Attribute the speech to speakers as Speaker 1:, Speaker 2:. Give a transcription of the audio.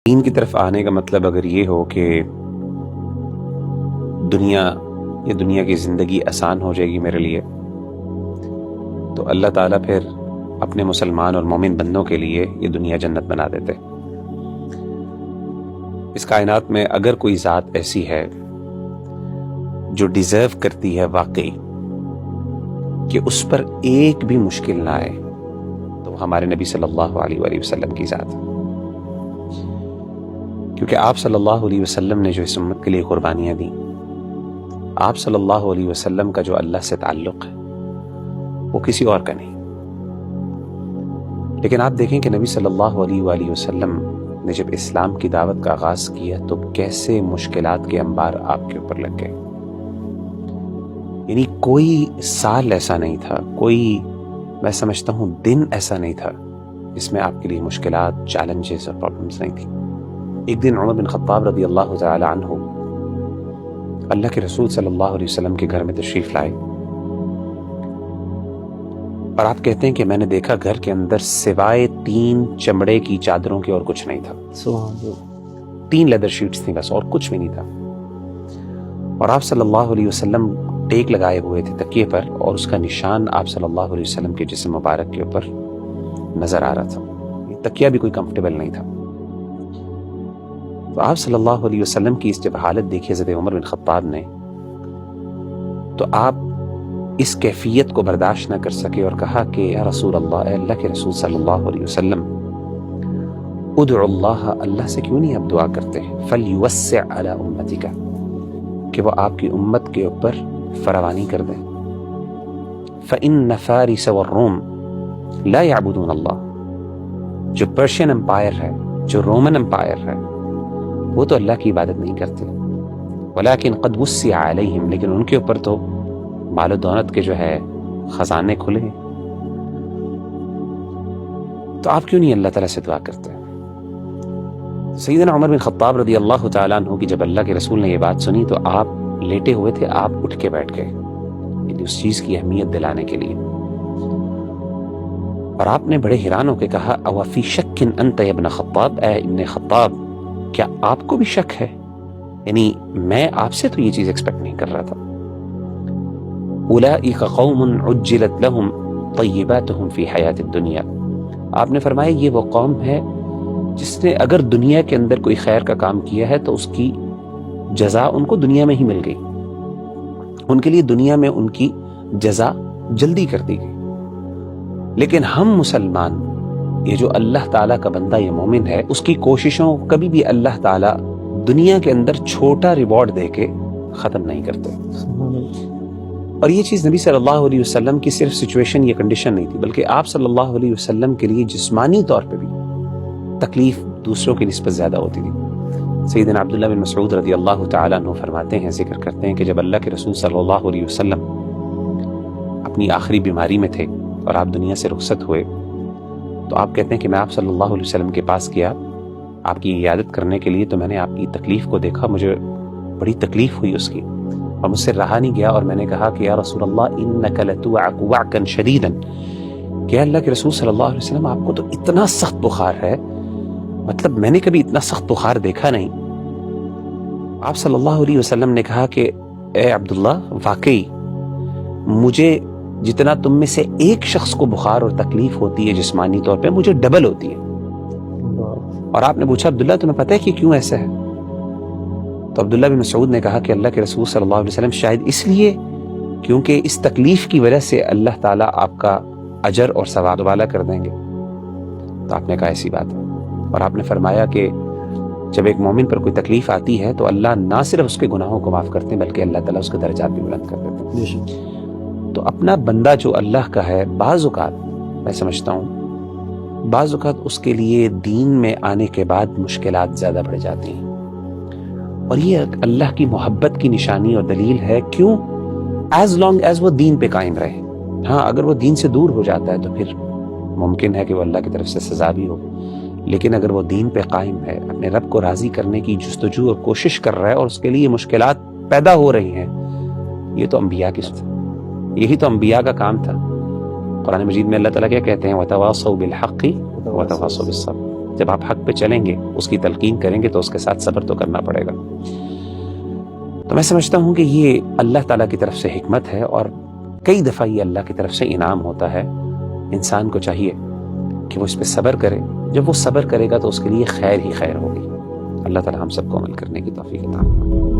Speaker 1: دین کی طرف آنے کا مطلب اگر یہ ہو کہ دنیا کی زندگی آسان ہو جائے گی میرے لیے، تو اللہ تعالیٰ پھر اپنے مسلمان اور مومن بندوں کے لیے یہ دنیا جنت بنا دیتے۔ اس کائنات میں اگر کوئی ذات ایسی ہے جو ڈیزرو کرتی ہے واقعی کہ اس پر ایک بھی مشکل نہ آئے، تو ہمارے نبی صلی اللہ علیہ وآلہ وسلم کی ذات ہے، کیونکہ آپ صلی اللہ علیہ وسلم نے جو اس امت کے لیے قربانیاں دیں، آپ صلی اللہ علیہ وسلم کا جو اللہ سے تعلق ہے وہ کسی اور کا نہیں۔ لیکن آپ دیکھیں کہ نبی صلی اللہ علیہ وآلہ وسلم نے جب اسلام کی دعوت کا آغاز کیا تو کیسے مشکلات کے انبار آپ کے اوپر لگ گئے۔ یعنی کوئی سال ایسا نہیں تھا، کوئی میں سمجھتا ہوں دن ایسا نہیں تھا جس میں آپ کے لیے مشکلات، چیلنجز اور پرابلمز نہیں تھی۔ ایک دن عمر بن خطاب رضی اللہ تعالی عنہ اللہ کے رسول صلی اللہ علیہ وسلم کے گھر میں تشریف لائے، اور آپ کہتے ہیں کہ میں نے دیکھا گھر کے اندر سوائے 3 چمڑے کی چادروں کے اور کچھ نہیں تھا۔ 3 لیدر شیٹس تھیں بس، اور کچھ بھی نہیں تھا۔ اور آپ صلی اللہ علیہ وسلم ٹیک لگائے ہوئے تھے تکیے پر، اور اس کا نشان آپ صلی اللہ علیہ وسلم کے جسم مبارک کے اوپر نظر آ رہا تھا۔ یہ تکیہ بھی کوئی کمفرٹیبل نہیں تھا۔ تو آپ صلی اللہ علیہ وسلم کی اس جب حالت دیکھی حضرت عمر بن خطاب نے، تو آپ اس کیفیت کو برداشت نہ کر سکے اور کہا کہ یا رسول اللہ، اے اللہ کے رسول صلی اللہ علیہ وسلم، ادعو اللہ، اللہ سے کیوں نہیں آپ دعا کرتے ہیں، فلیوسع علی امتک، کہ وہ آپ کی امت کے اوپر فراوانی کر دیں۔ فإن فارس والروم لا يعبدون اللہ، جو پرشین امپائر ہے، جو رومن امپائر ہے، وہ تو اللہ کی عبادت نہیں کرتے، ولیکن قد وسع علیہم، لیکن ان کے اوپر تو مال و دولت کے جو ہے خزانے کھلے ہیں، تو آپ کیوں نہیں اللہ تعالیٰ سے دعا کرتے؟ سیدنا عمر بن خطاب رضی اللہ تعالیٰ عنہ کی جب اللہ کے رسول نے یہ بات سنی تو آپ لیٹے ہوئے تھے، آپ اٹھ کے بیٹھ گئے، یعنی اس چیز کی اہمیت دلانے کے لیے، اور آپ نے بڑے حیران ہو کے کہا او فی شک انت یا ابن خطاب، اے ابن خطاب، کیا آپ کو بھی شک ہے؟ یعنی میں آپ سے تو یہ چیز ایکسپیکٹ نہیں کر رہا تھا۔ اولئک قوم عجلت لهم طیباتهم فی حیات الدنیا، آپ نے فرمایا یہ وہ قوم ہے جس نے اگر دنیا کے اندر کوئی خیر کا کام کیا ہے تو اس کی جزا ان کو دنیا میں ہی مل گئی، ان کے لیے دنیا میں ان کی جزا جلدی کر دی گئی۔ لیکن ہم مسلمان، یہ جو اللہ تعالیٰ کا بندہ، یہ مومن ہے، اس کی کوششوں کبھی بھی اللہ تعالیٰ دنیا کے اندر چھوٹا ریوارڈ دے کے ختم نہیں کرتے۔ اور یہ چیز نبی صلی اللہ علیہ وسلم کی صرف سچویشن یا کنڈیشن نہیں تھی، بلکہ آپ صلی اللہ علیہ وسلم کے لیے جسمانی طور پہ بھی تکلیف دوسروں کی نسبت زیادہ ہوتی تھی۔ سیدنا عبداللہ بن مسعود رضی اللہ تعالیٰ عنہ فرماتے ہیں، ذکر کرتے ہیں کہ جب اللہ کے رسول صلی اللہ علیہ وسلم اپنی آخری بیماری میں تھے اور آپ دنیا سے رخصت ہوئے، تو آپ کہتے ہیں کہ میں آپ صلی اللہ علیہ وسلم کے پاس گیا آپ کی عیادت کرنے کے لیے، تو میں نے آپ کی تکلیف کو دیکھا، مجھے بڑی تکلیف ہوئی اس کی، اور مجھ سے رہا نہیں گیا، اور میں نے کہا کہ یا رسول اللہ انک لتوعک وعکا شدیدا، کہ اللہ کے رسول صلی اللہ علیہ وسلم آپ کو تو اتنا سخت بخار ہے، مطلب میں نے کبھی اتنا سخت بخار دیکھا نہیں۔ آپ صلی اللہ علیہ وسلم نے کہا کہ اے عبداللہ، واقعی مجھے جتنا تم میں سے ایک شخص کو بخار اور تکلیف ہوتی ہے جسمانی طور پہ، مجھے ڈبل ہوتی ہے۔ اور آپ نے پوچھا عبداللہ تمہیں پتہ ہے کہ کیوں ایسا ہے؟ تو عبداللہ بن مسعود نے کہا کہ اللہ کے رسول صلی اللہ علیہ وسلم شاید اس لیے کیونکہ اس تکلیف کی وجہ سے اللہ تعالیٰ آپ کا اجر اور ثواب والا کر دیں گے۔ تو آپ نے کہا ایسی بات ہے، اور آپ نے فرمایا کہ جب ایک مومن پر کوئی تکلیف آتی ہے تو اللہ نہ صرف اس کے گناہوں کو معاف کرتے ہیں بلکہ اللہ تعالیٰ اس کے درجات بھی بلند کر دیتے ہیں۔ تو اپنا بندہ جو اللہ کا ہے، بعض اوقات میں سمجھتا ہوں بعض اوقات اس کے لیے دین میں آنے کے بعد مشکلات زیادہ بڑھ جاتی ہیں، اور یہ اللہ کی محبت کی نشانی اور دلیل ہے۔ کیوں؟ ایز لانگ ایز وہ دین پہ قائم رہے۔ ہاں، اگر وہ دین سے دور ہو جاتا ہے تو پھر ممکن ہے کہ وہ اللہ کی طرف سے سزا بھی ہو، لیکن اگر وہ دین پہ قائم ہے، اپنے رب کو راضی کرنے کی جستجو اور کوشش کر رہا ہے، اور اس کے لیے مشکلات پیدا ہو رہی ہیں، یہ تو انبیاء کی سنت، یہی تو انبیاء کا کام تھا۔ قرآن مجید میں اللہ تعالیٰ کیا کہتے ہیں؟ وَتَوَاصَوْا بِالْحَقِّ وَتَوَاصَوْا بِالصَّبْرِ، جب آپ حق پہ چلیں گے، اس کی تلقین کریں گے تو اس کے ساتھ صبر تو کرنا پڑے گا۔ تو میں سمجھتا ہوں کہ یہ اللہ تعالیٰ کی طرف سے حکمت ہے، اور کئی دفعہ یہ اللہ کی طرف سے انعام ہوتا ہے۔ انسان کو چاہیے کہ وہ اس پہ صبر کرے، جب وہ صبر کرے گا تو اس کے لیے خیر ہی خیر ہوگی۔ اللہ تعالیٰ ہم سب کو عمل کرنے کی توفیق عطا فرمائے۔